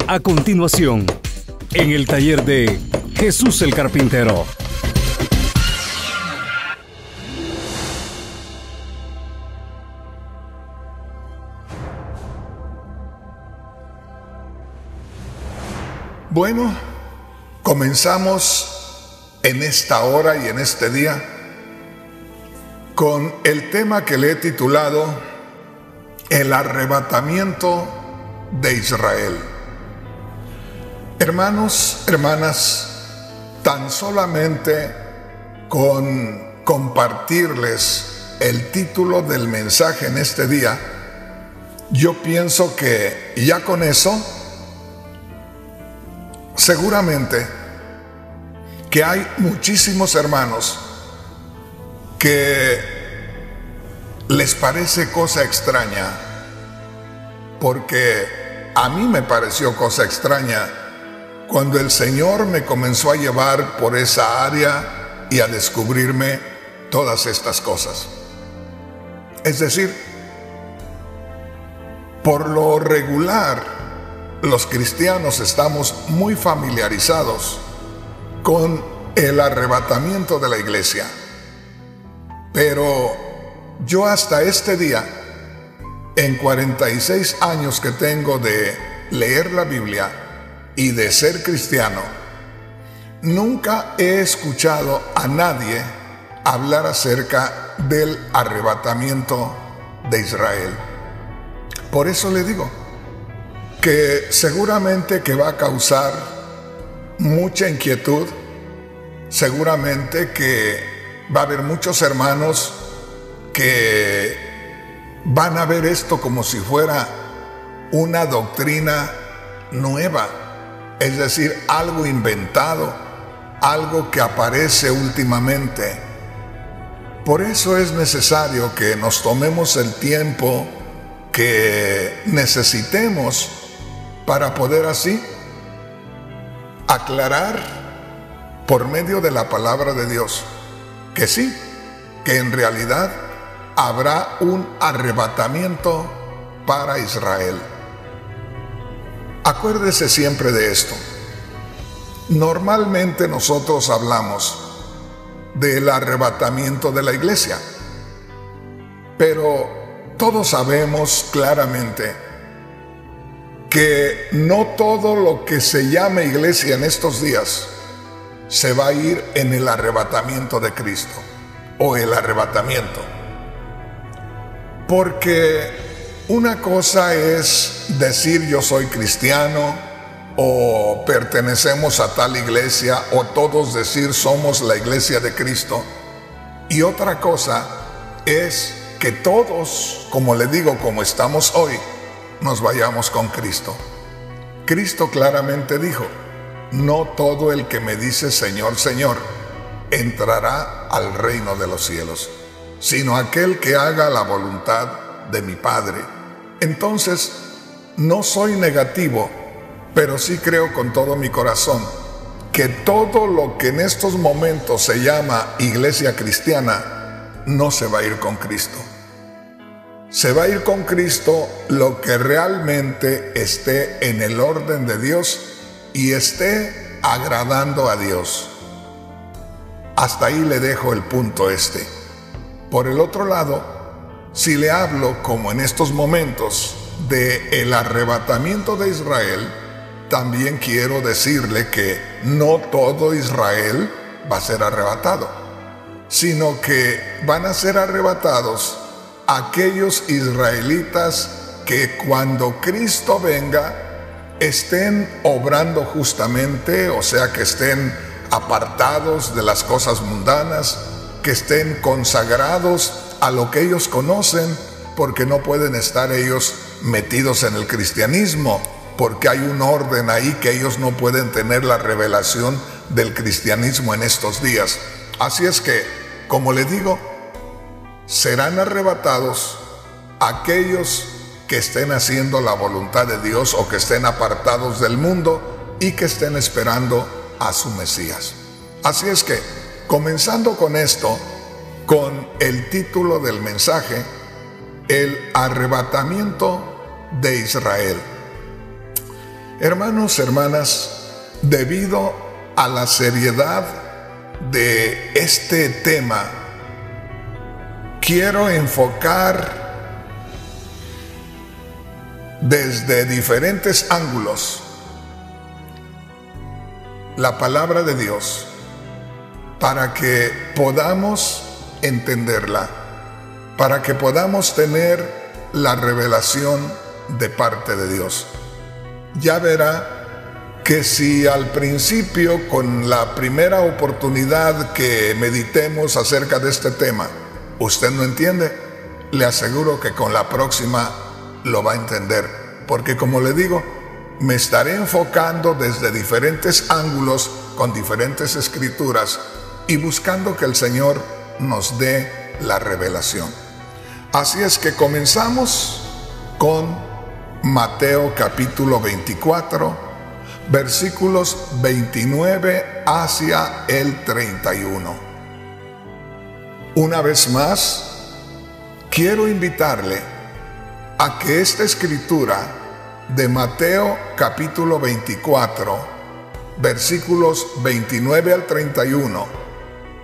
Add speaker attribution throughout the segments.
Speaker 1: A continuación, en el taller de Jesús el Carpintero.
Speaker 2: Bueno, comenzamos en esta hora y en este día con el tema que le he titulado El arrebatamiento de Israel. Hermanos, hermanas, tan solamente con compartirles el título del mensaje en este día, yo pienso que ya con eso, seguramente que hay muchísimos hermanos que les parece cosa extraña, porque a mí me pareció cosa extraña cuando el Señor me comenzó a llevar por esa área y a descubrirme todas estas cosas. Es decir, por lo regular, los cristianos estamos muy familiarizados con el arrebatamiento de la iglesia. Pero yo hasta este día, en 46 años que tengo de leer la Biblia y de ser cristiano, nunca he escuchado a nadie hablar acerca del arrebatamiento de Israel. Por eso le digo que seguramente que va a causar mucha inquietud, seguramente que va a haber muchos hermanos que van a ver esto como si fuera una doctrina nueva, es decir, algo inventado, algo que aparece últimamente. Por eso es necesario que nos tomemos el tiempo que necesitemos para poder así aclarar por medio de la palabra de Dios que sí, que en realidad habrá un arrebatamiento para Israel. Acuérdese siempre de esto. Normalmente nosotros hablamos del arrebatamiento de la iglesia, pero todos sabemos claramente que no todo lo que se llama iglesia en estos días se va a ir en el arrebatamiento de Cristo o el arrebatamiento. Porque una cosa es decir yo soy cristiano o pertenecemos a tal iglesia o todos decir somos la iglesia de Cristo, y otra cosa es que todos, como le digo, como estamos hoy, nos vayamos con Cristo. Cristo claramente dijo: no todo el que me dice Señor, Señor, entrará al reino de los cielos, sino aquel que haga la voluntad de mi Padre. Entonces, no soy negativo, pero sí creo con todo mi corazón que todo lo que en estos momentos se llama iglesia cristiana no se va a ir con Cristo. Se va a ir con Cristo lo que realmente esté en el orden de Dios y esté agradando a Dios. Hasta ahí le dejo el punto este. Por el otro lado, si le hablo, como en estos momentos, de el arrebatamiento de Israel, también quiero decirle que no todo Israel va a ser arrebatado, sino que van a ser arrebatados aquellos israelitas que cuando Cristo venga estén obrando justamente, o sea, que estén apartados de las cosas mundanas, que estén consagrados a lo que ellos conocen, porque no pueden estar ellos metidos en el cristianismo, porque hay un orden ahí que ellos no pueden tener la revelación del cristianismo en estos días. Así es que, como le digo, serán arrebatados aquellos que estén haciendo la voluntad de Dios o que estén apartados del mundo y que estén esperando a su Mesías. Así es que, comenzando con esto, con el título del mensaje, el arrebatamiento de Israel. Hermanos, hermanas, debido a la seriedad de este tema, quiero enfocar desde diferentes ángulos la palabra de Dios para que podamos entenderla, para que podamos tener la revelación de parte de Dios. Ya verá que si al principio, con la primera oportunidad que meditemos acerca de este tema, usted no entiende, le aseguro que con la próxima lo va a entender, porque como le digo, me estaré enfocando desde diferentes ángulos, con diferentes escrituras, y buscando que el Señor nos dé la revelación. Así es que comenzamos con Mateo capítulo 24, versículos 29 hacia el 31. Una vez más, quiero invitarle a que esta escritura de Mateo capítulo 24, versículos 29 al 31,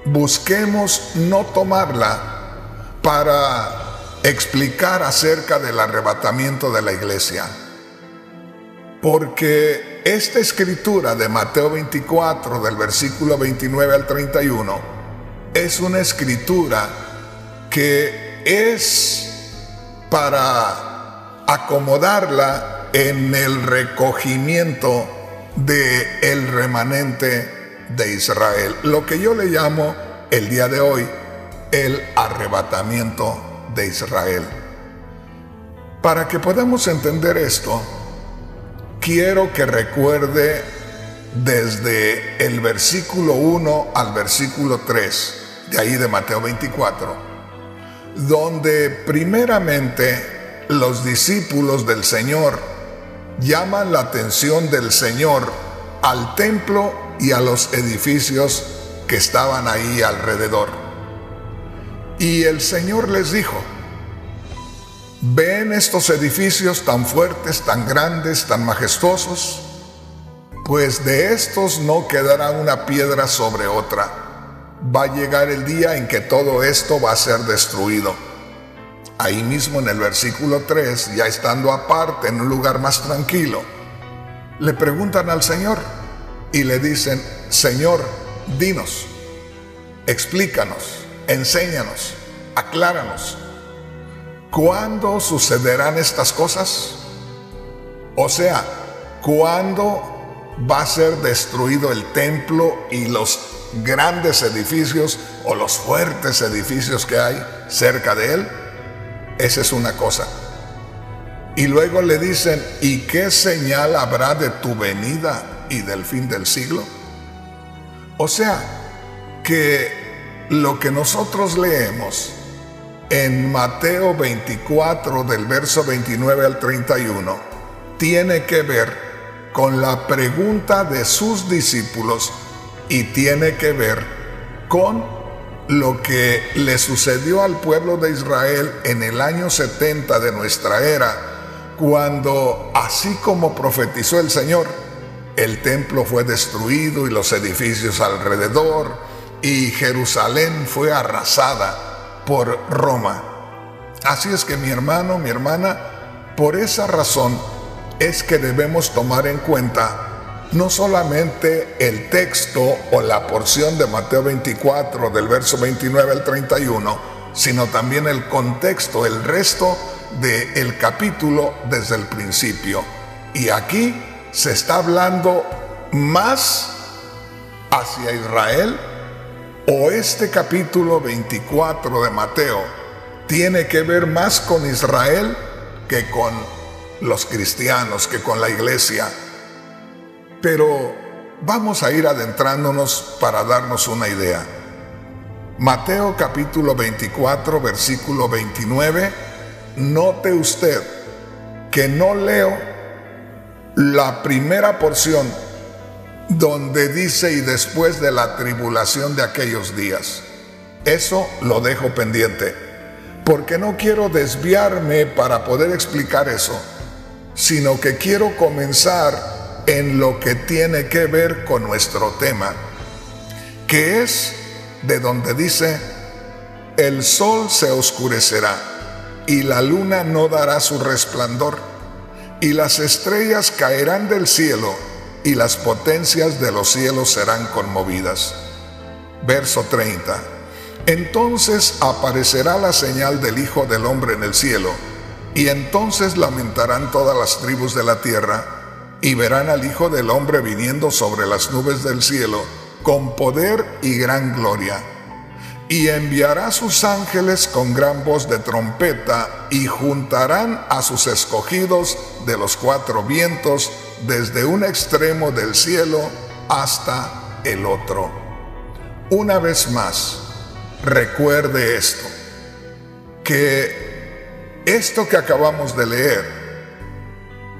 Speaker 2: busquemos no tomarla para explicar acerca del arrebatamiento de la iglesia. Porque esta escritura de Mateo 24, del versículo 29 al 31, es una escritura que es para acomodarla en el recogimiento del remanente de Israel, lo que yo le llamo el día de hoy el arrebatamiento de Israel. Para que podamos entender esto, quiero que recuerde desde el versículo 1 al versículo 3, de ahí de Mateo 24, donde primeramente los discípulos del Señor llaman la atención del Señor al templo y a los edificios que estaban ahí alrededor. Y el Señor les dijo: ¿ven estos edificios tan fuertes, tan grandes, tan majestuosos? Pues de estos no quedará una piedra sobre otra. Va a llegar el día en que todo esto va a ser destruido. Ahí mismo en el versículo 3, ya estando aparte en un lugar más tranquilo, le preguntan al Señor y le dicen: Señor, dinos, explícanos, enséñanos, acláranos, ¿cuándo sucederán estas cosas? O sea, ¿cuándo va a ser destruido el templo y los grandes edificios o los fuertes edificios que hay cerca de él? Esa es una cosa. Y luego le dicen: ¿y qué señal habrá de tu venida y del fin del siglo? O sea, que lo que nosotros leemos en Mateo 24, del verso 29 al 31, tiene que ver con la pregunta de sus discípulos y tiene que ver con lo que le sucedió al pueblo de Israel en el año 70 de nuestra era, cuando, así como profetizó el Señor, el templo fue destruido y los edificios alrededor, y Jerusalén fue arrasada por Roma. Así es que mi hermano, mi hermana, por esa razón es que debemos tomar en cuenta no solamente el texto o la porción de Mateo 24 del verso 29 al 31, sino también el contexto, el resto del capítulo desde el principio. Y aquí se está hablando más hacia Israel, o este capítulo 24 de Mateo tiene que ver más con Israel que con los cristianos, que con la iglesia. Pero vamos a ir adentrándonos para darnos una idea. Mateo capítulo 24, versículo 29, note usted que no leo la primera porción donde dice: y después de la tribulación de aquellos días. Eso lo dejo pendiente, porque no quiero desviarme para poder explicar eso, sino que quiero comenzar en lo que tiene que ver con nuestro tema, que es de donde dice: el sol se oscurecerá y la luna no dará su resplandor, y las estrellas caerán del cielo y las potencias de los cielos serán conmovidas. Verso 30. Entonces aparecerá la señal del Hijo del Hombre en el cielo, y entonces lamentarán todas las tribus de la tierra, y verán al Hijo del Hombre viniendo sobre las nubes del cielo, con poder y gran gloria. Y enviará sus ángeles con gran voz de trompeta, y juntarán a sus escogidos de los cuatro vientos, desde un extremo del cielo hasta el otro. Una vez más, recuerde esto, que esto que acabamos de leer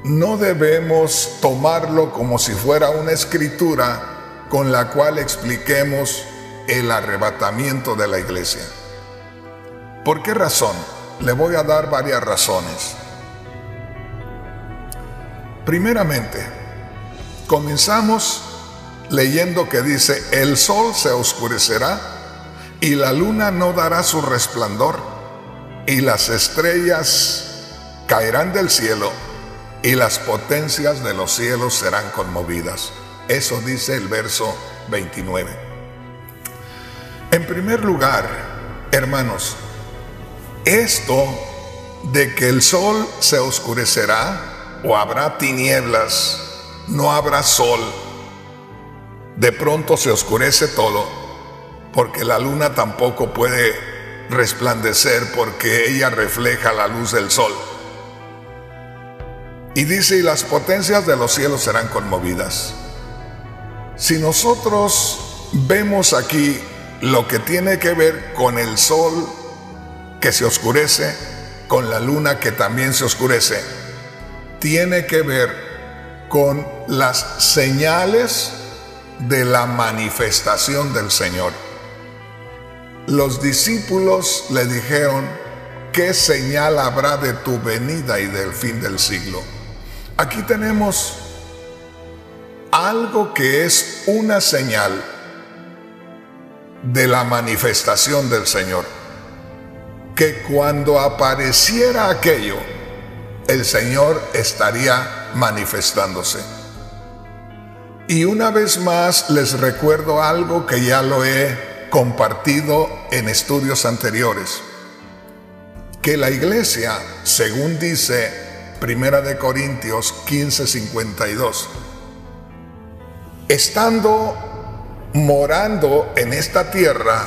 Speaker 2: no debemos tomarlo como si fuera una escritura con la cual expliquemos el arrebatamiento de la iglesia. ¿Por qué razón? Le voy a dar varias razones. Primeramente, comenzamos leyendo que dice: el sol se oscurecerá y la luna no dará su resplandor, y las estrellas caerán del cielo y las potencias de los cielos serán conmovidas. Eso dice el verso 29. En primer lugar, hermanos, esto de que el sol se oscurecerá o habrá tinieblas, no habrá sol, de pronto se oscurece todo, porque la luna tampoco puede resplandecer porque ella refleja la luz del sol. Y dice: y las potencias de los cielos serán conmovidas. Si nosotros vemos aquí lo que tiene que ver con el sol que se oscurece, con la luna que también se oscurece, tiene que ver con las señales de la manifestación del Señor. Los discípulos le dijeron: ¿qué señal habrá de tu venida y del fin del siglo? Aquí tenemos algo que es una señal de la manifestación del Señor, que cuando apareciera aquello, el Señor estaría manifestándose. Y una vez más les recuerdo algo que ya lo he compartido en estudios anteriores, que la iglesia, según dice 1 Corintios 15:52, estando morando en esta tierra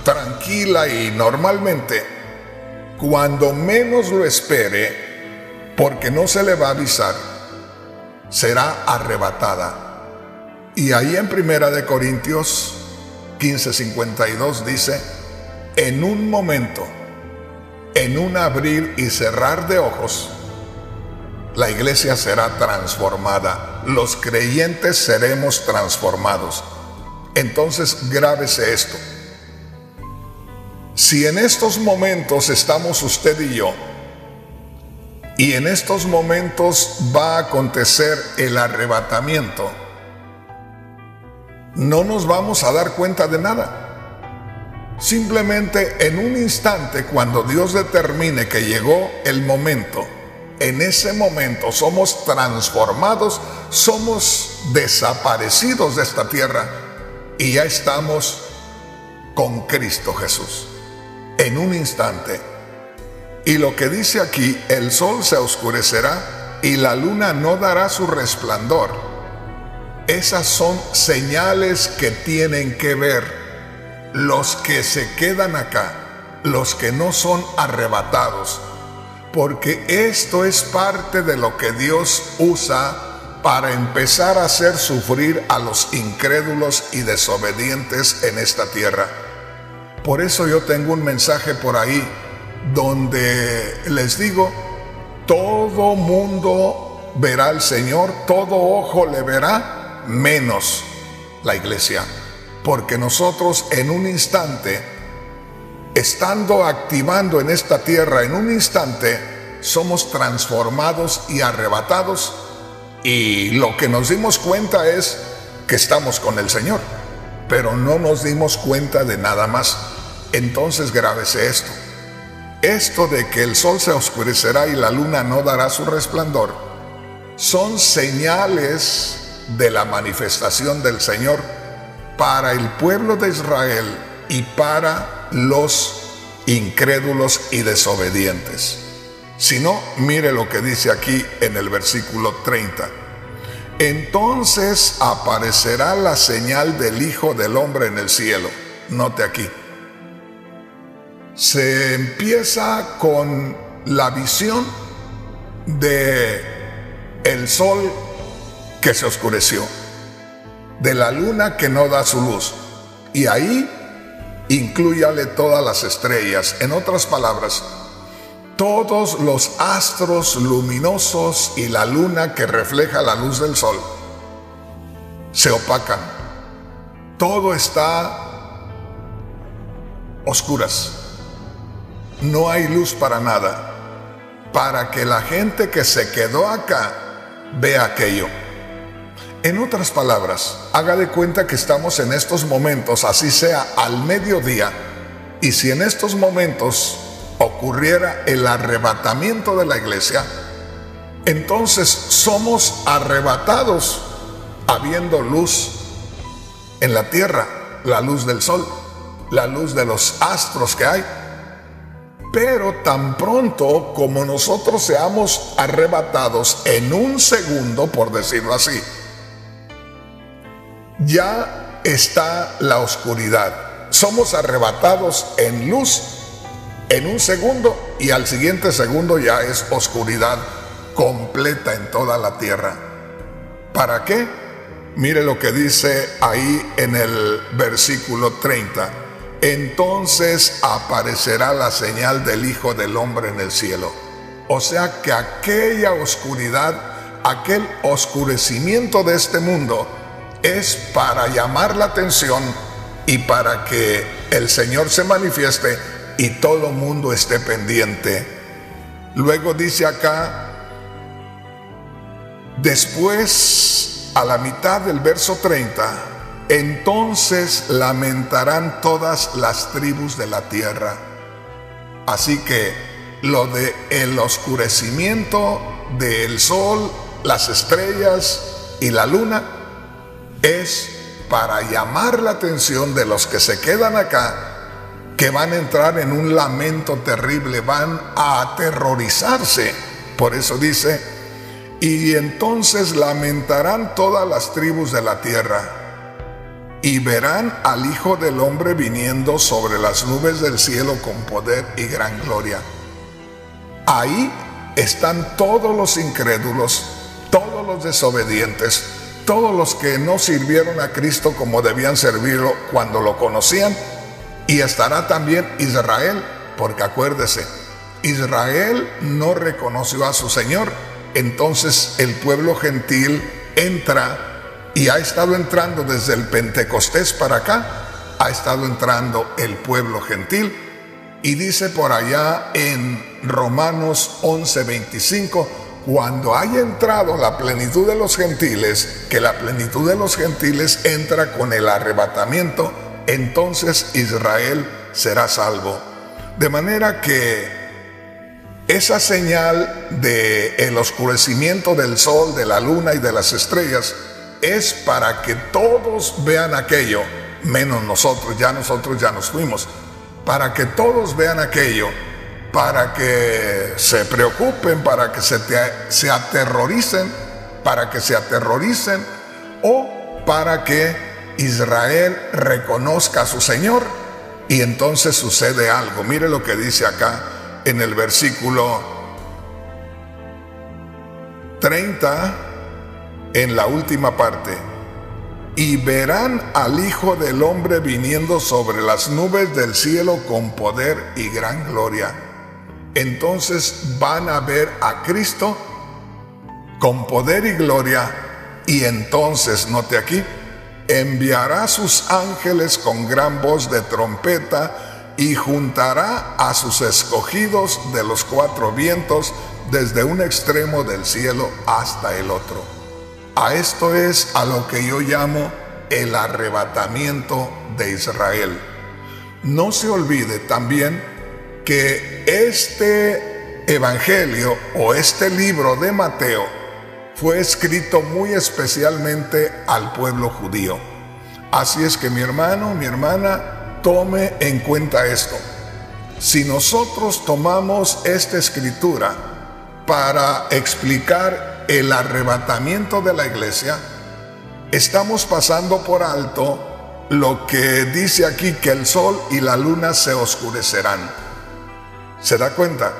Speaker 2: tranquila y normalmente, cuando menos lo espere, porque no se le va a avisar, será arrebatada. Y ahí en 1 Corintios 15:52 dice: en un momento, en un abrir y cerrar de ojos, la iglesia será transformada, los creyentes seremos transformados. Entonces, grábese esto: si en estos momentos estamos usted y yo, y en estos momentos va a acontecer el arrebatamiento, no nos vamos a dar cuenta de nada. Simplemente en un instante, cuando Dios determine que llegó el momento, en ese momento somos transformados, somos desaparecidos de esta tierra y ya estamos con Cristo Jesús. En un instante. Y lo que dice aquí: el sol se oscurecerá y la luna no dará su resplandor. Esas son señales que tienen que ver los que se quedan acá, los que no son arrebatados, porque esto es parte de lo que Dios usa para empezar a hacer sufrir a los incrédulos y desobedientes en esta tierra. Por eso yo tengo un mensaje por ahí donde les digo: todo mundo verá al Señor, todo ojo le verá, menos la iglesia, porque nosotros en un instante estando activando en esta tierra en un instante, somos transformados y arrebatados, y lo que nos dimos cuenta es que estamos con el Señor, pero no nos dimos cuenta de nada más. Entonces grábese esto de que el sol se oscurecerá y la luna no dará su resplandor, son señales de la manifestación del Señor para el pueblo de Israel y para los incrédulos y desobedientes. Si no, mire lo que dice aquí en el versículo 30. Entonces aparecerá la señal del Hijo del Hombre en el cielo. Note aquí. Se empieza con la visión de el sol que se oscureció, de la luna que no da su luz, y ahí inclúyale todas las estrellas. En otras palabras, todos los astros luminosos y la luna que refleja la luz del sol se opacan. Todo está a oscuras. No hay luz para nada, para que la gente que se quedó acá vea aquello. En otras palabras, haga de cuenta que estamos en estos momentos, así sea al mediodía, y si en estos momentos ocurriera el arrebatamiento de la iglesia, entonces somos arrebatados habiendo luz en la tierra, la luz del sol, la luz de los astros que hay. Pero tan pronto como nosotros seamos arrebatados en un segundo, por decirlo así, ya está la oscuridad. Somos arrebatados en luz en un segundo y al siguiente segundo ya es oscuridad completa en toda la tierra. ¿Para qué? Mire lo que dice ahí en el versículo 30. Entonces aparecerá la señal del Hijo del Hombre en el cielo. O sea que aquella oscuridad, aquel oscurecimiento de este mundo es para llamar la atención y para que el Señor se manifieste y todo el mundo esté pendiente. Luego dice acá, después a la mitad del verso 30, entonces lamentarán todas las tribus de la tierra. Así que lo de el oscurecimiento del sol, las estrellas y la luna es para llamar la atención de los que se quedan acá, que van a entrar en un lamento terrible, van a aterrorizarse. Por eso dice, y entonces lamentarán todas las tribus de la tierra, y verán al Hijo del Hombre viniendo sobre las nubes del cielo con poder y gran gloria. Ahí están todos los incrédulos, todos los desobedientes, todos los que no sirvieron a Cristo como debían servirlo cuando lo conocían, y estará también Israel, porque acuérdese, Israel no reconoció a su Señor. Entonces el pueblo gentil entra y ha estado entrando desde el Pentecostés para acá, ha estado entrando el pueblo gentil. Y dice por allá en Romanos 11:25, cuando haya entrado la plenitud de los gentiles, que la plenitud de los gentiles entra con el arrebatamiento, entonces Israel será salvo. De manera que esa señal del oscurecimiento del sol, de la luna y de las estrellas es para que todos vean aquello, menos nosotros ya nos fuimos, para que todos vean aquello, para que se preocupen, para que se aterroricen, o para que Israel reconozca a su Señor y entonces sucede algo. Mire lo que dice acá en el versículo 30, en la última parte, y verán al Hijo del Hombre viniendo sobre las nubes del cielo con poder y gran gloria. Entonces van a ver a Cristo con poder y gloria, y entonces, note aquí, enviará sus ángeles con gran voz de trompeta, y juntará a sus escogidos de los cuatro vientos, desde un extremo del cielo hasta el otro. A esto es a lo que yo llamo el arrebatamiento de Israel. No se olvide también que este evangelio o este libro de Mateo fue escrito muy especialmente al pueblo judío. Así es que mi hermano, mi hermana, tome en cuenta esto. Si nosotros tomamos esta escritura para explicar el arrebatamiento de la iglesia, estamos pasando por alto lo que dice aquí, que el sol y la luna se oscurecerán. ¿Se da cuenta?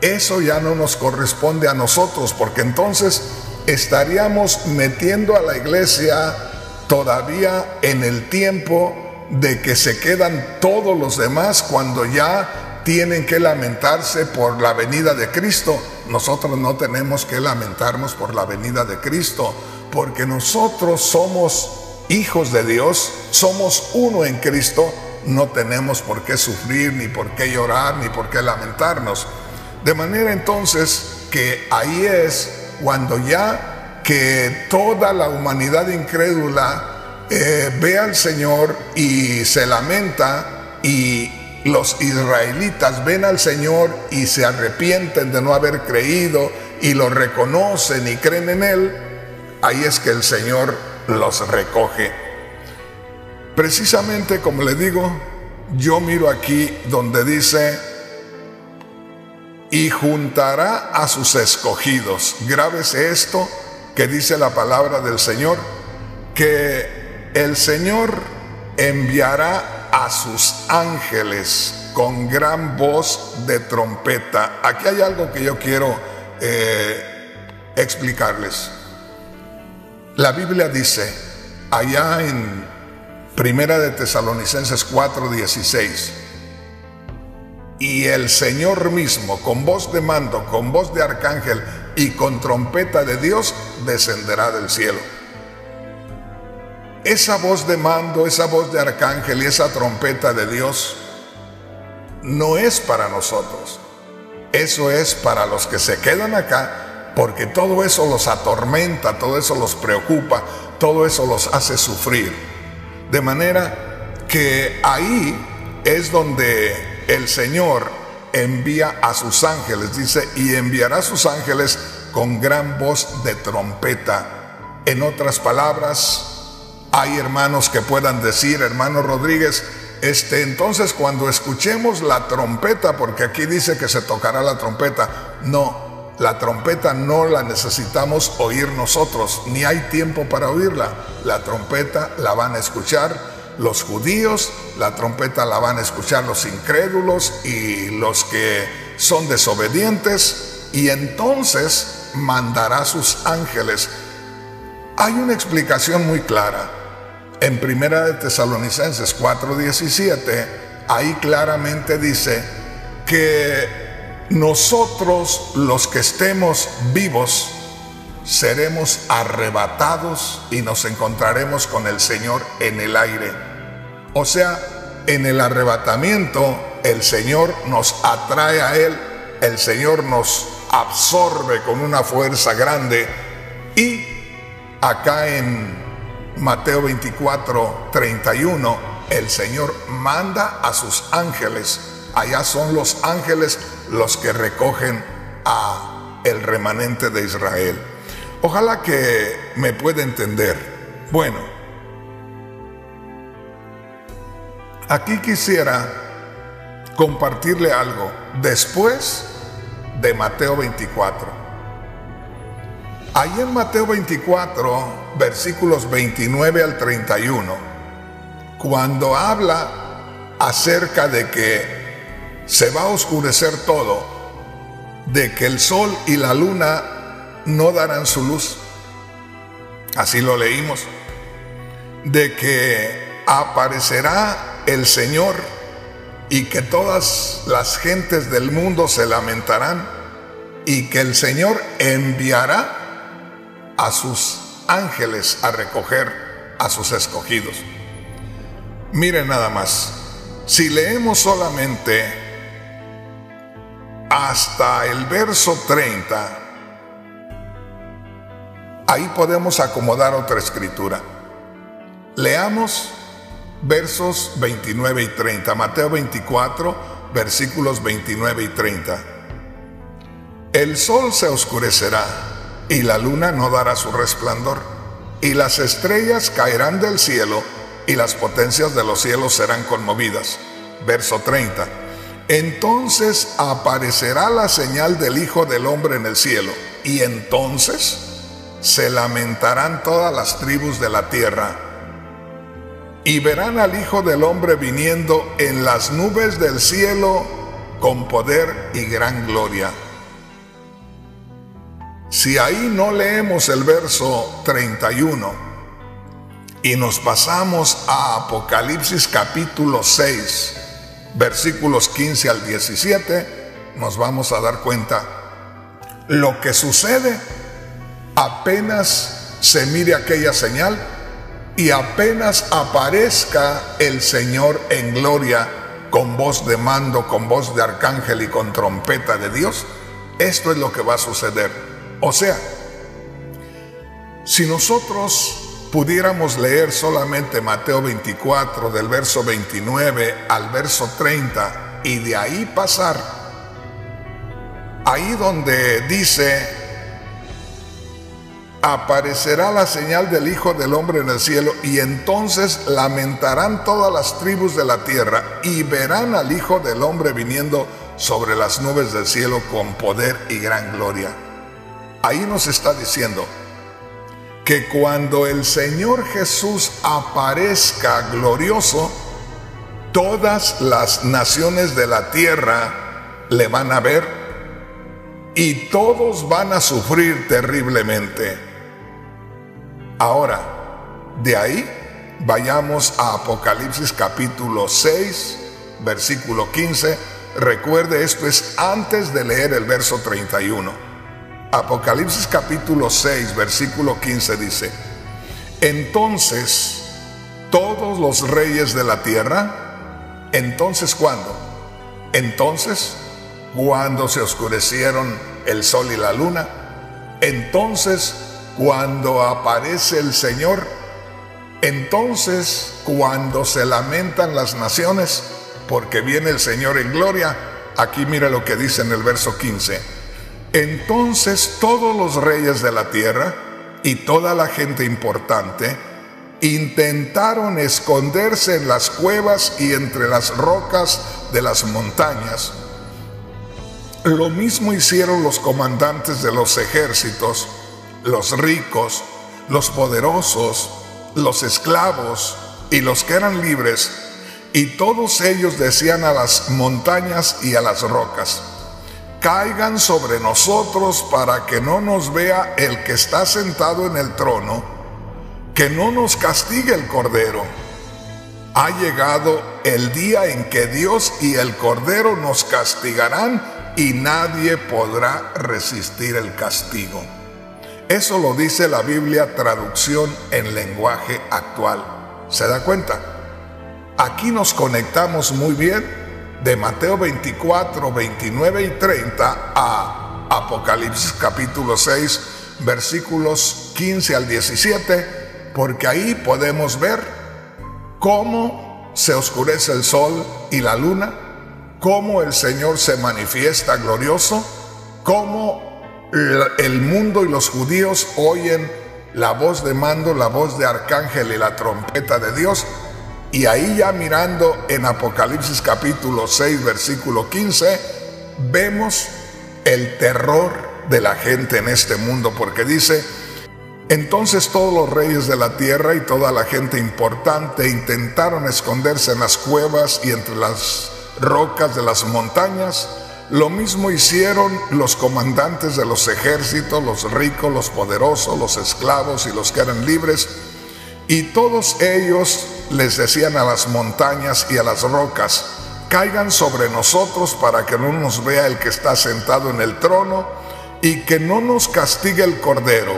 Speaker 2: Eso ya no nos corresponde a nosotros, porque entonces estaríamos metiendo a la iglesia todavía en el tiempo de que se quedan todos los demás cuando ya tienen que lamentarse por la venida de Cristo. Nosotros no tenemos que lamentarnos por la venida de Cristo, porque nosotros somos hijos de Dios, somos uno en Cristo, no tenemos por qué sufrir, ni por qué llorar, ni por qué lamentarnos. De manera entonces que ahí es cuando ya que toda la humanidad incrédula ve al Señor y se lamenta, y los israelitas ven al Señor y se arrepienten de no haber creído y lo reconocen y creen en Él, ahí es que el Señor los recoge. Precisamente como le digo, yo miro aquí donde dice: y juntará a sus escogidos. Grábese esto que dice la palabra del Señor, que el Señor enviará a sus ángeles con gran voz de trompeta. Aquí hay algo que yo quiero explicarles. La Biblia dice, allá en Primera de Tesalonicenses 4:16, y el Señor mismo, con voz de mando, con voz de arcángel y con trompeta de Dios, descenderá del cielo. Esa voz de mando, esa voz de arcángel y esa trompeta de Dios no es para nosotros. Eso es para los que se quedan acá, porque todo eso los atormenta, todo eso los preocupa, todo eso los hace sufrir. De manera que ahí es donde el Señor envía a sus ángeles, dice, y enviará a sus ángeles con gran voz de trompeta. En otras palabras, hay hermanos que puedan decir: hermano Rodríguez, entonces cuando escuchemos la trompeta, porque aquí dice que se tocará la trompeta. No, la trompeta no la necesitamos oír nosotros, ni hay tiempo para oírla. La trompeta la van a escuchar los judíos, la trompeta la van a escuchar los incrédulos y los que son desobedientes, y entonces mandará sus ángeles. Hay una explicación muy clara. En Primera de Tesalonicenses 4:17, ahí claramente dice que nosotros, los que estemos vivos, seremos arrebatados y nos encontraremos con el Señor en el aire. O sea, en el arrebatamiento, el Señor nos atrae a Él, el Señor nos absorbe con una fuerza grande, y acá en Mateo 24:31, el Señor manda a sus ángeles. Allá son los ángeles los que recogen a el remanente de Israel. Ojalá que me pueda entender. Bueno, aquí quisiera compartirle algo después de Mateo 24. Ahí en Mateo 24, versículos 29 al 31, cuando habla acerca de que se va a oscurecer todo, de que el sol y la luna no darán su luz, así lo leímos, de que aparecerá el Señor y que todas las gentes del mundo se lamentarán, y que el Señor enviará a sus ángeles a recoger a sus escogidos. Miren nada más, Si leemos solamente hasta el verso 30, ahí podemos acomodar otra escritura. Leamos versos 29 y 30, Mateo 24, versículos 29 y 30. El sol se oscurecerá y la luna no dará su resplandor, y las estrellas caerán del cielo y las potencias de los cielos serán conmovidas. Verso 30. Entonces aparecerá la señal del Hijo del Hombre en el cielo, y entonces se lamentarán todas las tribus de la tierra, y verán al Hijo del Hombre viniendo en las nubes del cielo con poder y gran gloria. Si ahí no leemos el verso 31 y nos pasamos a Apocalipsis capítulo 6, versículos 15 al 17, nos vamos a dar cuenta lo que sucede apenas se mire aquella señal y apenas aparezca el Señor en gloria con voz de mando, con voz de arcángel y con trompeta de Dios. Esto es lo que va a suceder. O sea, si nosotros pudiéramos leer solamente Mateo 24 del verso 29 al verso 30 y de ahí pasar, ahí donde dice aparecerá la señal del Hijo del Hombre en el cielo, y entonces lamentarán todas las tribus de la tierra y verán al Hijo del Hombre viniendo sobre las nubes del cielo con poder y gran gloria. Ahí nos está diciendo que cuando el Señor Jesús aparezca glorioso, todas las naciones de la tierra le van a ver y todos van a sufrir terriblemente. Ahora, de ahí vayamos a Apocalipsis capítulo 6, versículo 15. Recuerde, esto es antes de leer el verso 31. Apocalipsis capítulo 6, versículo 15 dice: entonces todos los reyes de la tierra, ¿entonces cuándo? Entonces, cuando se oscurecieron el sol y la luna, entonces cuando aparece el Señor, entonces cuando se lamentan las naciones, porque viene el Señor en gloria. Aquí mira lo que dice en el verso 15. Entonces todos los reyes de la tierra y toda la gente importante intentaron esconderse en las cuevas y entre las rocas de las montañas. Lo mismo hicieron los comandantes de los ejércitos, los ricos, los poderosos, los esclavos y los que eran libres, y todos ellos decían a las montañas y a las rocas: caigan sobre nosotros para que no nos vea el que está sentado en el trono, que no nos castigue el Cordero. Ha llegado el día en que Dios y el Cordero nos castigarán y nadie podrá resistir el castigo. Eso lo dice la Biblia, traducción en lenguaje actual. ¿Se da cuenta? Aquí nos conectamos muy bien de Mateo 24, 29 y 30 a Apocalipsis capítulo 6, versículos 15 al 17, porque ahí podemos ver cómo se oscurece el sol y la luna, cómo el Señor se manifiesta glorioso, cómo el mundo y los judíos oyen la voz de mando, la voz de arcángel y la trompeta de Dios. Y ahí ya mirando en Apocalipsis capítulo 6, versículo 15, vemos el terror de la gente en este mundo, porque dice: entonces todos los reyes de la tierra y toda la gente importante intentaron esconderse en las cuevas y entre las rocas de las montañas. Lo mismo hicieron los comandantes de los ejércitos, los ricos, los poderosos, los esclavos y los que eran libres. Y todos ellos les decían a las montañas y a las rocas: caigan sobre nosotros para que no nos vea el que está sentado en el trono y que no nos castigue el Cordero.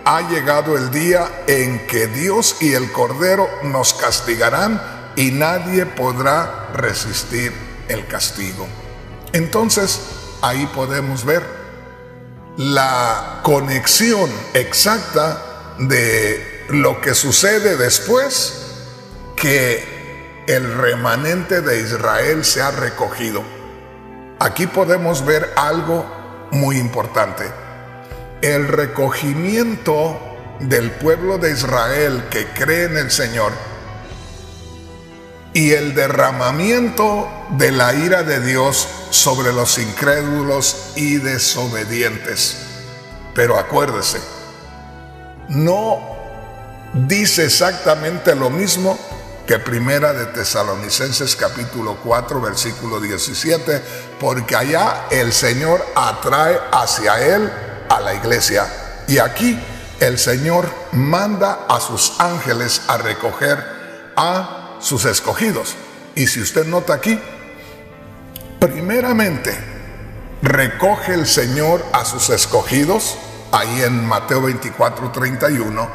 Speaker 2: Ha llegado el día en que Dios y el Cordero nos castigarán y nadie podrá resistir el castigo. Entonces, ahí podemos ver la conexión exacta de lo que sucede después que el remanente de Israel se ha recogido. Aquí podemos ver algo muy importante. El recogimiento del pueblo de Israel que cree en el Señor y el derramamiento de la ira de Dios sobre los incrédulos y desobedientes. Pero acuérdese, no dice exactamente lo mismo que Primera de Tesalonicenses capítulo 4 versículo 17, porque allá el Señor atrae hacia Él a la iglesia, y aquí el Señor manda a sus ángeles a recoger a sus escogidos. Y si usted nota aquí, primeramente recoge el Señor a sus escogidos, ahí en Mateo 24:31,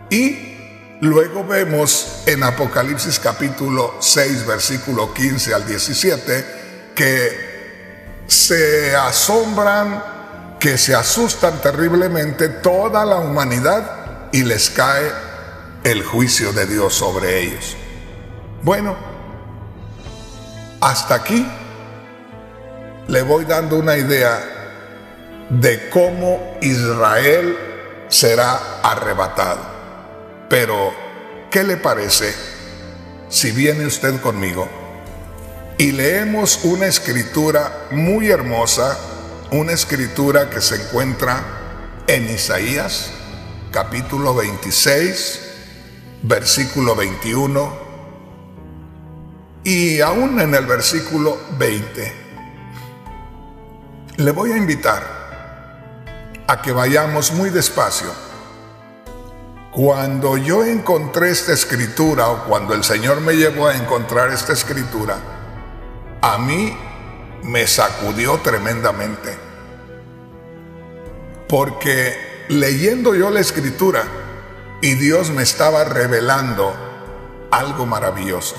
Speaker 2: y luego vemos en Apocalipsis capítulo 6 versículo 15 al 17 que se asombran, que se asustan terriblemente toda la humanidad y les cae el juicio de Dios sobre ellos. Bueno, hasta aquí le voy dando una idea de cómo Israel será arrebatado. Pero, ¿qué le parece si viene usted conmigo y leemos una escritura muy hermosa, una escritura que se encuentra en Isaías, capítulo 26, versículo 21, y aún en el versículo 20. Le voy a invitar a que vayamos muy despacio. Cuando yo encontré esta escritura, o cuando el Señor me llevó a encontrar esta escritura, a mí me sacudió tremendamente. Porque leyendo yo la escritura, y Dios me estaba revelando algo maravilloso.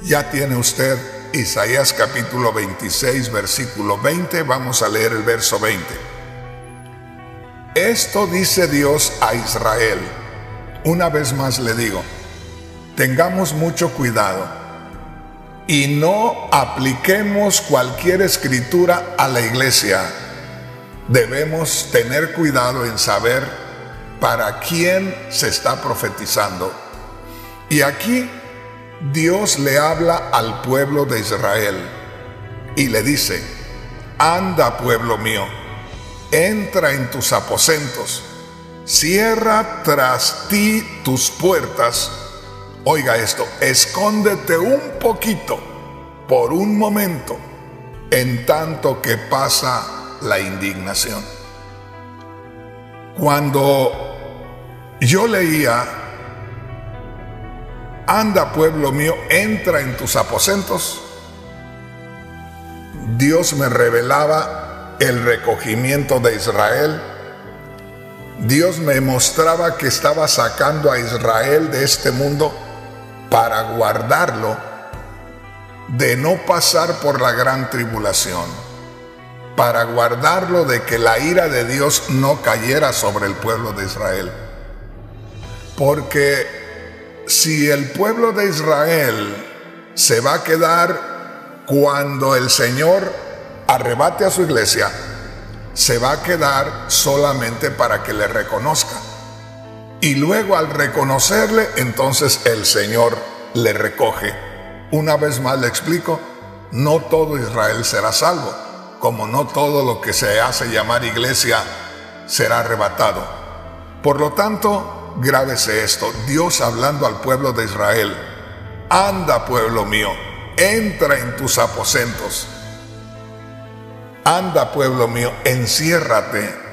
Speaker 2: Ya tiene usted Isaías capítulo 26, versículo 20. Vamos a leer el verso 20. Esto dice Dios a Israel. Una vez más le digo, tengamos mucho cuidado y no apliquemos cualquier escritura a la iglesia. Debemos tener cuidado en saber para quién se está profetizando. Y aquí Dios le habla al pueblo de Israel y le dice: anda, pueblo mío, entra en tus aposentos, cierra tras ti tus puertas. Oiga esto, escóndete un poquito, por un momento, en tanto que pasa la indignación. Cuando yo leía, anda, pueblo mío, entra en tus aposentos, Dios me revelaba el recogimiento de Israel. Dios me mostraba que estaba sacando a Israel de este mundo para guardarlo de no pasar por la gran tribulación, para guardarlo de que la ira de Dios no cayera sobre el pueblo de Israel. Porque si el pueblo de Israel se va a quedar cuando el Señor arrebate a su iglesia, se va a quedar solamente para que le reconozca. Y luego al reconocerle, entonces el Señor le recoge. Una vez más le explico, no todo Israel será salvo, como no todo lo que se hace llamar iglesia será arrebatado. Por lo tanto, grábese esto, Dios hablando al pueblo de Israel: anda, pueblo mío, entra en tus aposentos. Anda, pueblo mío, enciérrate.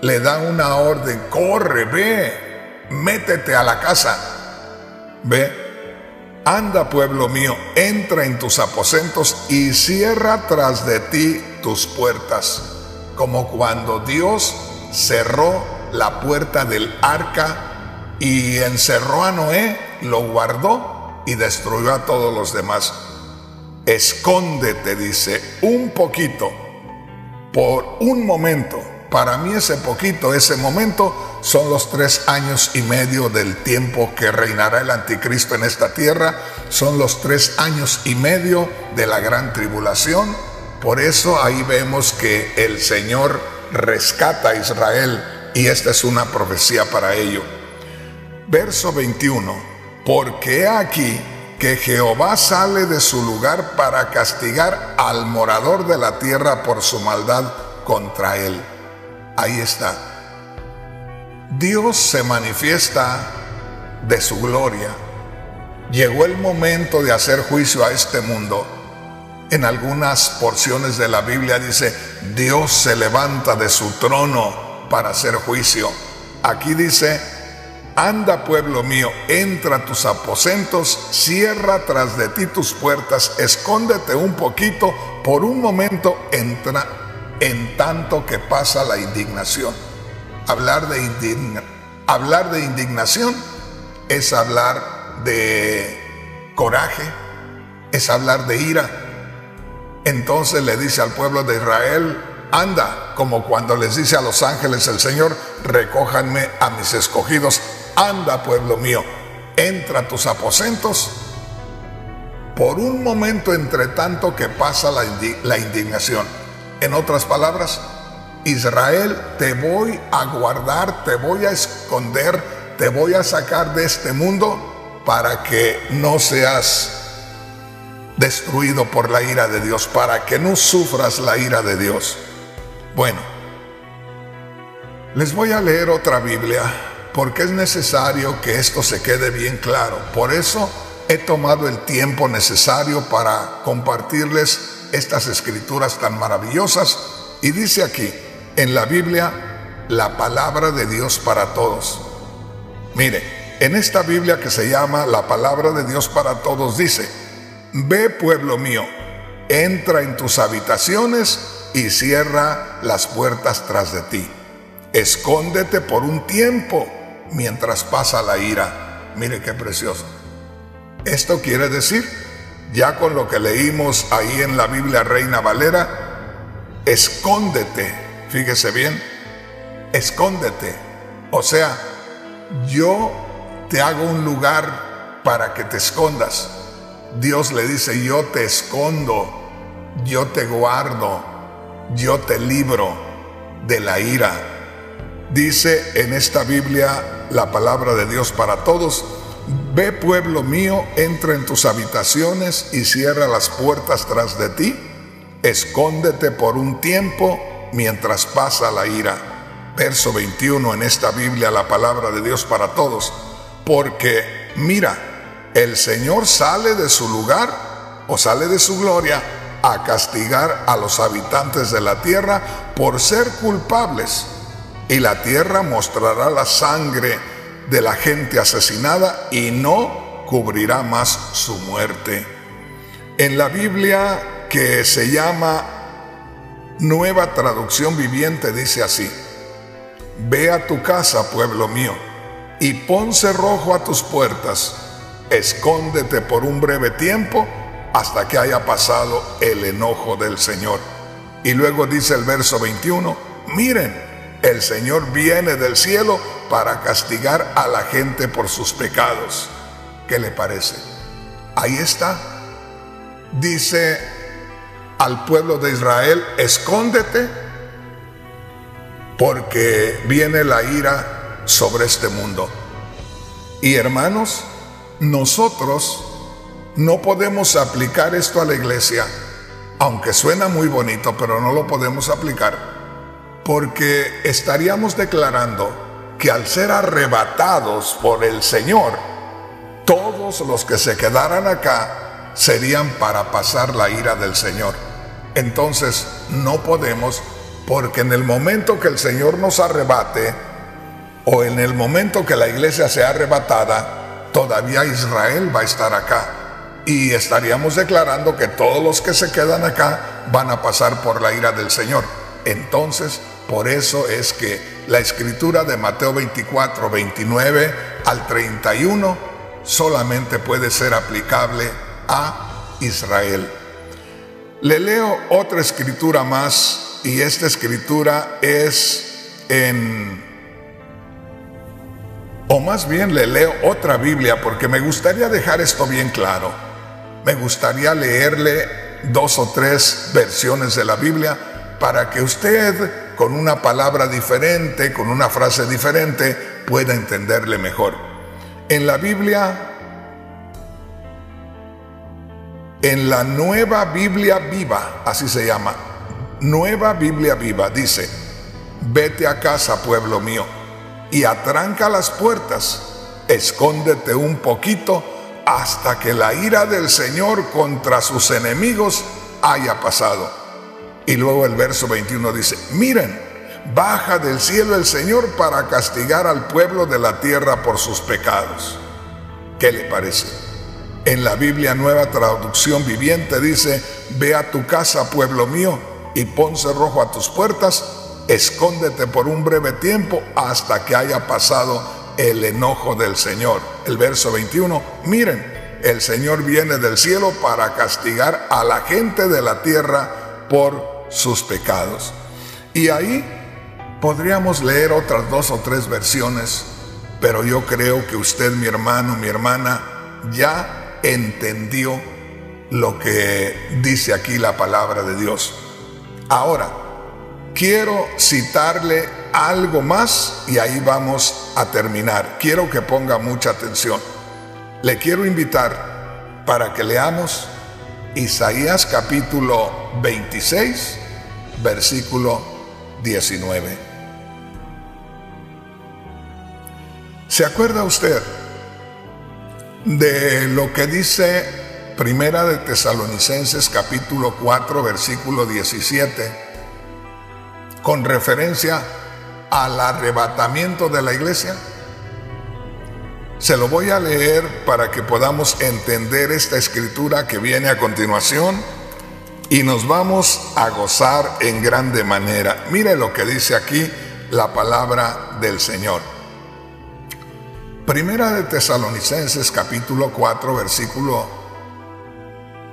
Speaker 2: Le da una orden: corre, ve, métete a la casa. Ve, anda, pueblo mío, entra en tus aposentos y cierra tras de ti tus puertas. Como cuando Dios cerró la puerta del arca y encerró a Noé lo guardó y destruyó a todos los demás. Escóndete, dice, un poquito, por un momento. Para mí ese poquito, ese momento, son los 3 años y medio del tiempo que reinará el anticristo en esta tierra. Son los 3 años y medio de la gran tribulación. Por eso ahí vemos que el Señor rescata a Israel, y esta es una profecía para ello. Verso 21. Porque he aquí que Jehová sale de su lugar para castigar al morador de la tierra por su maldad contra él. Ahí está. Dios se manifiesta de su gloria. Llegó el momento de hacer juicio a este mundo. En algunas porciones de la Biblia dice, Dios se levanta de su trono para hacer juicio. Aquí dice, anda, pueblo mío, entra a tus aposentos, cierra tras de ti tus puertas, escóndete un poquito, por un momento entra, en tanto que pasa la indignación. Hablar de indignación es hablar de coraje, es hablar de ira. Entonces le dice al pueblo de Israel, anda, como cuando les dice a los ángeles el Señor, recójanme a mis escogidos. Anda, pueblo mío, entra a tus aposentos por un momento, entre tanto que pasa la indignación. En otras palabras, Israel, te voy a guardar, te voy a esconder, te voy a sacar de este mundo para que no seas destruido por la ira de Dios, para que no sufras la ira de Dios. Bueno, les voy a leer otra Biblia porque es necesario que esto se quede bien claro. Por eso he tomado el tiempo necesario para compartirles estas escrituras tan maravillosas. Y dice aquí en la Biblia, la palabra de Dios para todos. Mire, en esta Biblia que se llama la palabra de Dios para todos dice, ve, pueblo mío, entra en tus habitaciones y cierra las puertas tras de ti. Escóndete por un tiempo mientras pasa la ira. Mire qué precioso. Esto quiere decir, ya con lo que leímos ahí en la Biblia Reina Valera, escóndete, fíjese bien, escóndete. O sea, yo te hago un lugar para que te escondas. Dios le dice, yo te escondo, yo te guardo, yo te libro de la ira. Dice en esta Biblia, la palabra de Dios para todos, ve, pueblo mío, entra en tus habitaciones y cierra las puertas tras de ti. Escóndete por un tiempo mientras pasa la ira. Verso 21 en esta Biblia, la palabra de Dios para todos. Porque mira, el Señor sale de su lugar o sale de su gloria a castigar a los habitantes de la tierra por ser culpables. Y la tierra mostrará la sangre de la gente asesinada y no cubrirá más su muerte. En la Biblia que se llama Nueva Traducción Viviente dice así, ve a tu casa, pueblo mío, y pon cerrojo a tus puertas, escóndete por un breve tiempo hasta que haya pasado el enojo del Señor. Y luego dice el verso 21, miren, el Señor viene del cielo para castigar a la gente por sus pecados. ¿Qué le parece? Ahí está. Dice al pueblo de Israel, escóndete porque viene la ira sobre este mundo. Y hermanos, nosotros no podemos aplicar esto a la iglesia, aunque suena muy bonito, pero no lo podemos aplicar. Porque estaríamos declarando que al ser arrebatados por el Señor, todos los que se quedaran acá serían para pasar la ira del Señor. Entonces no podemos, porque en el momento que el Señor nos arrebate, o en el momento que la iglesia sea arrebatada, todavía Israel va a estar acá. Y estaríamos declarando que todos los que se quedan acá van a pasar por la ira del Señor. Entonces, por eso es que la escritura de Mateo 24, 29 al 31 solamente puede ser aplicable a Israel. Le leo otra escritura más, y esta escritura es o más bien le leo otra Biblia, porque me gustaría dejar esto bien claro. Me gustaría leerle 2 o 3 versiones de la Biblia para que usted, con una palabra diferente, con una frase diferente, pueda entenderle mejor. En la Biblia, en la Nueva Biblia Viva, así se llama, Nueva Biblia Viva, dice: vete a casa, pueblo mío, y atranca las puertas, escóndete un poquito hasta que la ira del Señor contra sus enemigos haya pasado. Y luego el verso 21 dice: miren, baja del cielo el Señor para castigar al pueblo de la tierra por sus pecados. ¿Qué le parece? En la Biblia Nueva Traducción Viviente dice: ve a tu casa, pueblo mío, y pon cerrojo a tus puertas, escóndete por un breve tiempo hasta que haya pasado el enojo del Señor. El verso 21, miren, el Señor viene del cielo para castigar a la gente de la tierra por sus pecados. Y ahí podríamos leer otras 2 o 3 versiones, pero yo creo que usted, mi hermano, mi hermana, ya entendió lo que dice aquí la palabra de Dios. Ahora, quiero citarle algo más y ahí vamos a terminar. Quiero que ponga mucha atención. Le quiero invitar para que leamos Isaías capítulo 26, versículo 19. ¿Se acuerda usted de lo que dice Primera de Tesalonicenses capítulo 4, versículo 17, con referencia al arrebatamiento de la iglesia? Se lo voy a leer para que podamos entender esta escritura que viene a continuación y nos vamos a gozar en grande manera. Mire lo que dice aquí la palabra del Señor. Primera de Tesalonicenses capítulo 4, versículo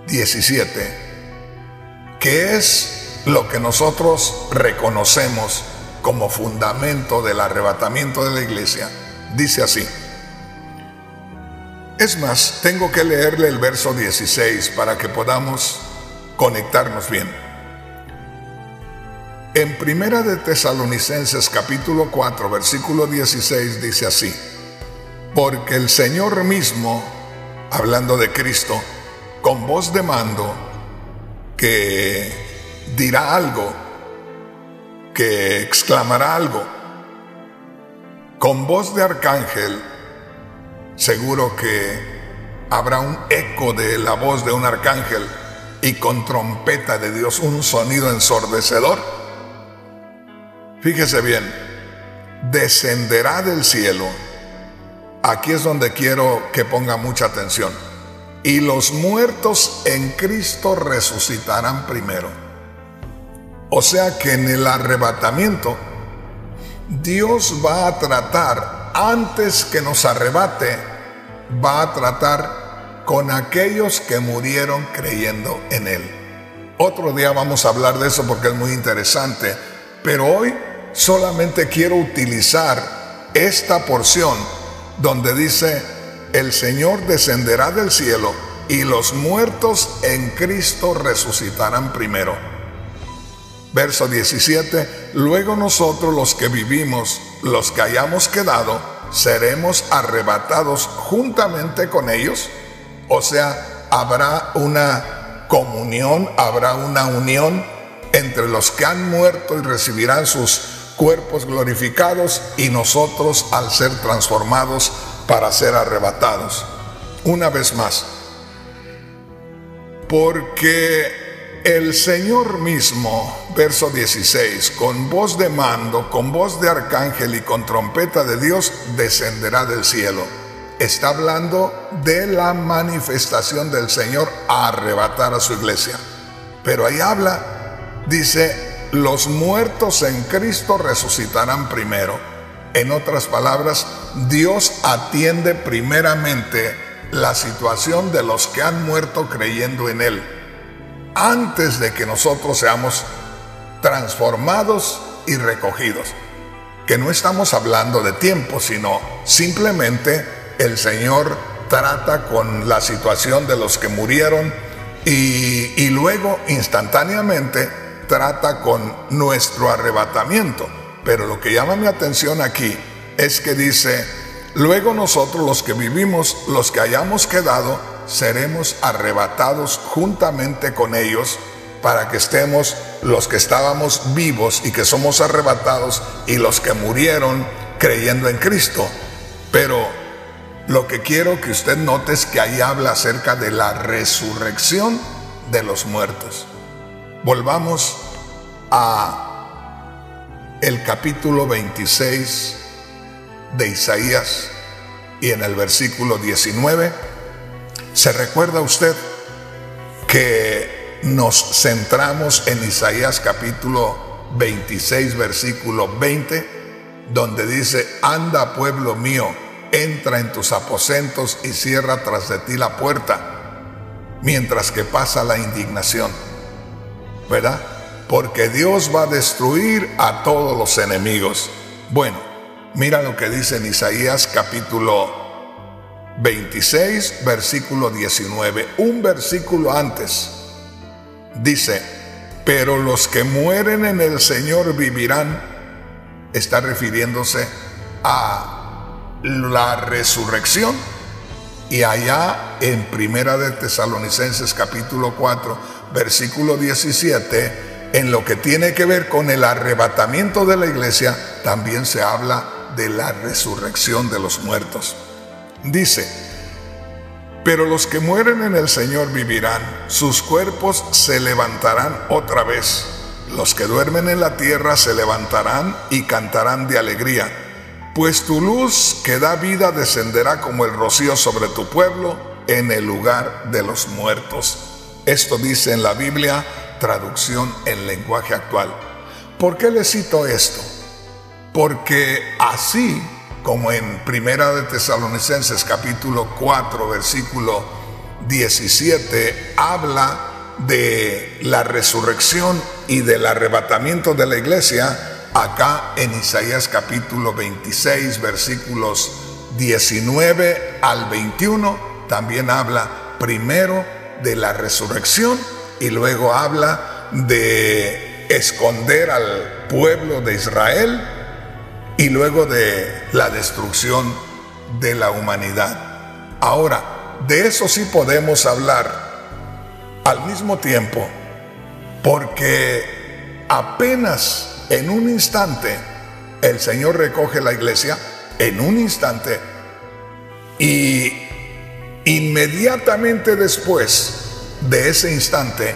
Speaker 2: 17, que es lo que nosotros reconocemos como fundamento del arrebatamiento de la iglesia. Dice así. Es más, tengo que leerle el verso 16 para que podamos conectarnos bien. En Primera de Tesalonicenses capítulo 4, versículo 16 dice así: porque el Señor mismo, hablando de Cristo, con voz de mando, que dirá algo, que exclamará algo, con voz de arcángel, seguro que habrá un eco de la voz de un arcángel, y con trompeta de Dios, un sonido ensordecedor. Fíjese bien, descenderá del cielo. Aquí es donde quiero que ponga mucha atención. Y los muertos en Cristo resucitarán primero. O sea que en el arrebatamiento, Dios va a tratar, antes que nos arrebate, va a tratar con aquellos que murieron creyendo en Él. Otro día vamos a hablar de eso porque es muy interesante, pero hoy solamente quiero utilizar esta porción donde dice: el Señor descenderá del cielo y los muertos en Cristo resucitarán primero. Verso 17: luego nosotros los que vivimos, los que hayamos quedado, seremos arrebatados juntamente con ellos. O sea, habrá una comunión, habrá una unión entre los que han muerto y recibirán sus cuerpos glorificados, y nosotros al ser transformados para ser arrebatados. Una vez más, porque el Señor mismo, verso 16, con voz de mando, con voz de arcángel y con trompeta de Dios, descenderá del cielo. Está hablando de la manifestación del Señor a arrebatar a su iglesia. Pero ahí habla, dice: los muertos en Cristo resucitarán primero. En otras palabras, Dios atiende primeramente la situación de los que han muerto creyendo en Él, antes de que nosotros seamos transformados y recogidos. Que no estamos hablando de tiempo, sino simplemente el Señor trata con la situación de los que murieron y luego instantáneamente trata con nuestro arrebatamiento. Pero lo que llama mi atención aquí es que dice: luego nosotros los que vivimos, los que hayamos quedado, seremos arrebatados juntamente con ellos, para que estemos los que estábamos vivos y que somos arrebatados, y los que murieron creyendo en Cristo. Pero lo que quiero que usted note es que ahí habla acerca de la resurrección de los muertos. Volvamos a el capítulo 26 de Isaías, y en el versículo 19, ¿se recuerda usted que nos centramos en Isaías capítulo 26, versículo 20, donde dice: anda, pueblo mío, entra en tus aposentos y cierra tras de ti la puerta, mientras que pasa la indignación? ¿Verdad? Porque Dios va a destruir a todos los enemigos. Bueno, mira lo que dice en Isaías capítulo 26, versículo 19. Un versículo antes dice: pero los que mueren en el Señor vivirán. Está refiriéndose a la resurrección. Y allá en Primera de Tesalonicenses capítulo 4, versículo 17, en lo que tiene que ver con el arrebatamiento de la iglesia, también se habla de la resurrección de los muertos. Dice: pero los que mueren en el Señor vivirán, sus cuerpos se levantarán otra vez. Los que duermen en la tierra se levantarán y cantarán de alegría, pues tu luz que da vida descenderá como el rocío sobre tu pueblo en el lugar de los muertos. Esto dice en la Biblia, traducción en lenguaje actual. ¿Por qué le cito esto? Porque así como en Primera de Tesalonicenses capítulo 4, versículo 17, habla de la resurrección y del arrebatamiento de la iglesia, acá en Isaías capítulo 26, versículos 19 al 21, también habla primero de la resurrección y luego habla de esconder al pueblo de Israel y luego de la destrucción de la humanidad. Ahora, de eso sí podemos hablar al mismo tiempo, porque apenas en un instante el Señor recoge la iglesia, en un instante, y inmediatamente después de ese instante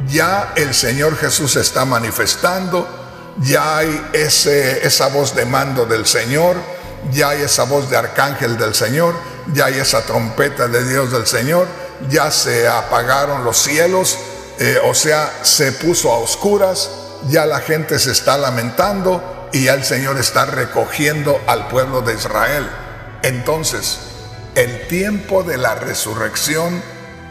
Speaker 2: ya el Señor Jesús está manifestando, ya hay esa voz de mando del Señor, ya hay esa voz de arcángel del Señor, ya hay esa trompeta de Dios del Señor, ya se apagaron los cielos, o sea, se puso a oscuras, ya la gente se está lamentando y ya el Señor está recogiendo al pueblo de Israel. Entonces, el tiempo de la resurrección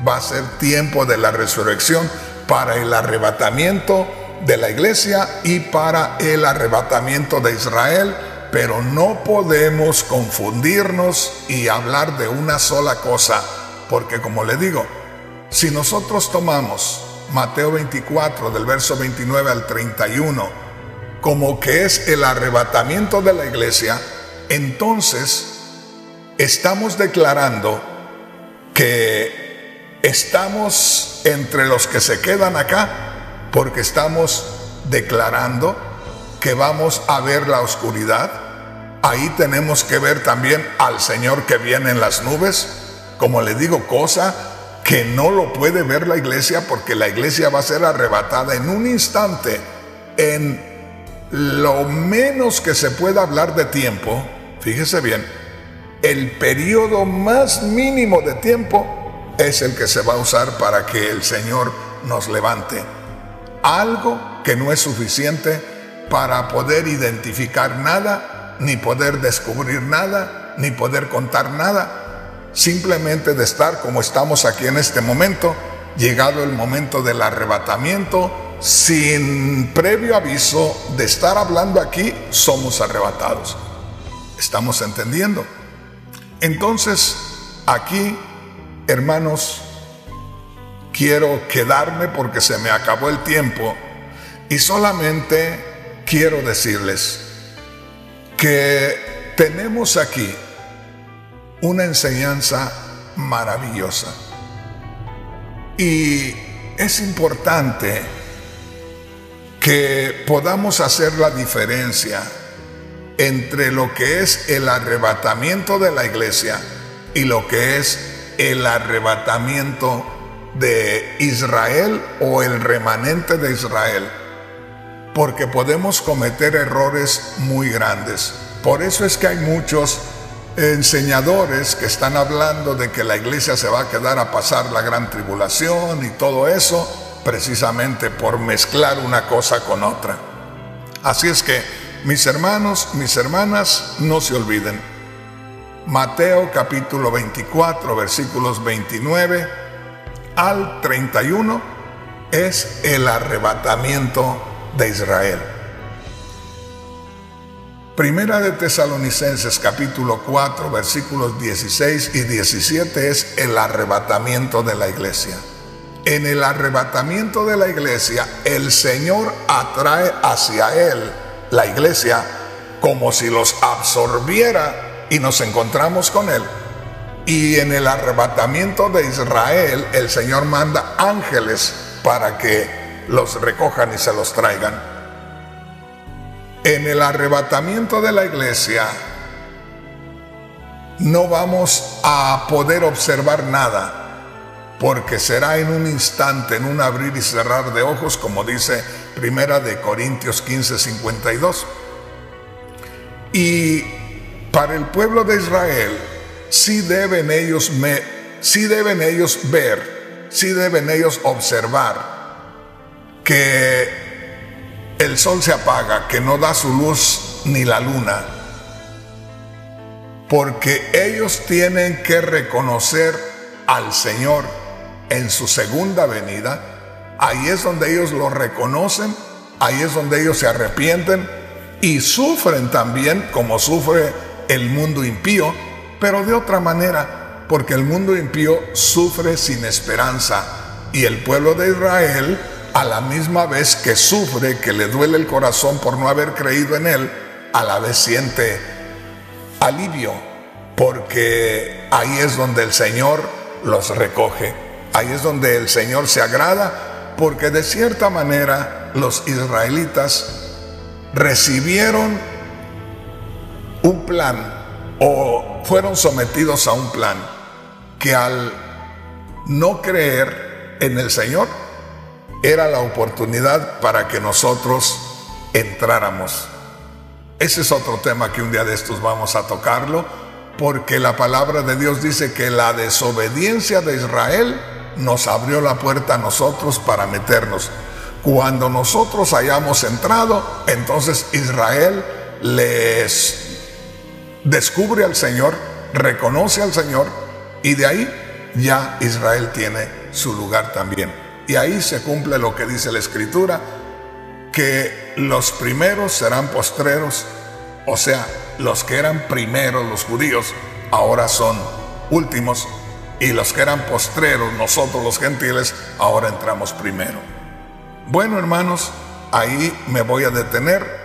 Speaker 2: va a ser tiempo de la resurrección para el arrebatamiento de la iglesia y para el arrebatamiento de Israel, pero no podemos confundirnos y hablar de una sola cosa, porque como le digo, si nosotros tomamos Mateo 24 del verso 29 al 31 como que es el arrebatamiento de la iglesia, entonces estamos declarando que estamos entre los que se quedan acá, porque estamos declarando que vamos a ver la oscuridad. Ahí tenemos que ver también al Señor que viene en las nubes, como le digo, cosa que no lo puede ver la iglesia, porque la iglesia va a ser arrebatada en un instante. En lo menos que se pueda hablar de tiempo, fíjese bien, el periodo más mínimo de tiempo es el que se va a usar para que el Señor nos levante. Algo que no es suficiente para poder identificar nada ni poder descubrir nada, ni poder contar nada, simplemente de estar como estamos aquí en este momento, llegado el momento del arrebatamiento, sin previo aviso de estar hablando aquí, somos arrebatados. ¿Estamos entendiendo? Entonces, aquí, hermanos, quiero quedarme porque se me acabó el tiempo y solamente quiero decirles que tenemos aquí una enseñanza maravillosa y es importante que podamos hacer la diferencia entre lo que es el arrebatamiento de la iglesia y lo que es el arrebatamiento de Israel o el remanente de Israel, porque podemos cometer errores muy grandes. Por eso es que hay muchos enseñadores que están hablando de que la iglesia se va a quedar a pasar la gran tribulación y todo eso, precisamente por mezclar una cosa con otra. Así es que, mis hermanos, mis hermanas, no se olviden. Mateo capítulo 24, versículos 29 al 31 es el arrebatamiento de Israel. Primera de Tesalonicenses capítulo 4, versículos 16 y 17 es el arrebatamiento de la iglesia. En el arrebatamiento de la iglesia, el Señor atrae hacia Él, la iglesia, como si los absorbiera y nos encontramos con Él. Y en el arrebatamiento de Israel, el Señor manda ángeles para que los recojan y se los traigan. En el arrebatamiento de la iglesia, no vamos a poder observar nada, porque será en un instante, en un abrir y cerrar de ojos, como dice Primera de Corintios 15, 52. Y para el pueblo de Israel, sí deben ellos ver, sí deben ellos observar que el sol se apaga, que no da su luz ni la luna, porque ellos tienen que reconocer al Señor en su segunda venida. Ahí es donde ellos lo reconocen, ahí es donde ellos se arrepienten y sufren también como sufre el mundo impío, pero de otra manera, porque el mundo impío sufre sin esperanza y el pueblo de Israel, a la misma vez que sufre, que le duele el corazón por no haber creído en Él, a la vez siente alivio, porque ahí es donde el Señor los recoge, ahí es donde el Señor se agrada, porque de cierta manera los israelitas recibieron un plan o fueron sometidos a un plan que al no creer en el Señor era la oportunidad para que nosotros entráramos. Ese es otro tema que un día de estos vamos a tocarlo, porque la palabra de Dios dice que la desobediencia de Israel nos abrió la puerta a nosotros para meternos. Cuando nosotros hayamos entrado, entonces Israel les descubre al Señor, reconoce al Señor, y de ahí ya Israel tiene su lugar también. Y ahí se cumple lo que dice la Escritura, que los primeros serán postreros, o sea, los que eran primeros, los judíos, ahora son últimos, y los que eran postreros, nosotros los gentiles, ahora entramos primero. Bueno, hermanos, ahí me voy a detener.